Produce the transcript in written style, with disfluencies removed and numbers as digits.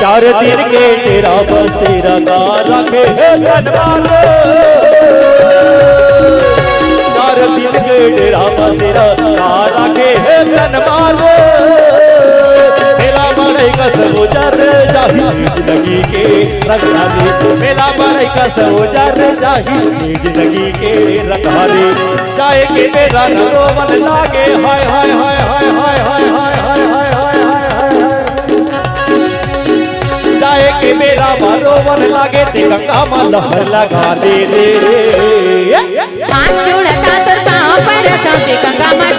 चार दिन के डेरा बसेरा का रखे धनवाले, चार दिन के डेरा बसेरा का रखे धनवाले। मेला बड़ई का सरोजर जाही जिंदगी के रंगाले, मेला बड़ई का सरोजर जाही जिंदगी के रंगाले। चाहे के मेरा रोवन लागे हाय हाय हाय हाय हाय हाय हाय हाय हाय हाय हाय, चाहे के मेरा रोवन लागे ते गंगा मां लहर लगा दे रे। हाथ जोड़ता तो पाँव पर ते गंगा मां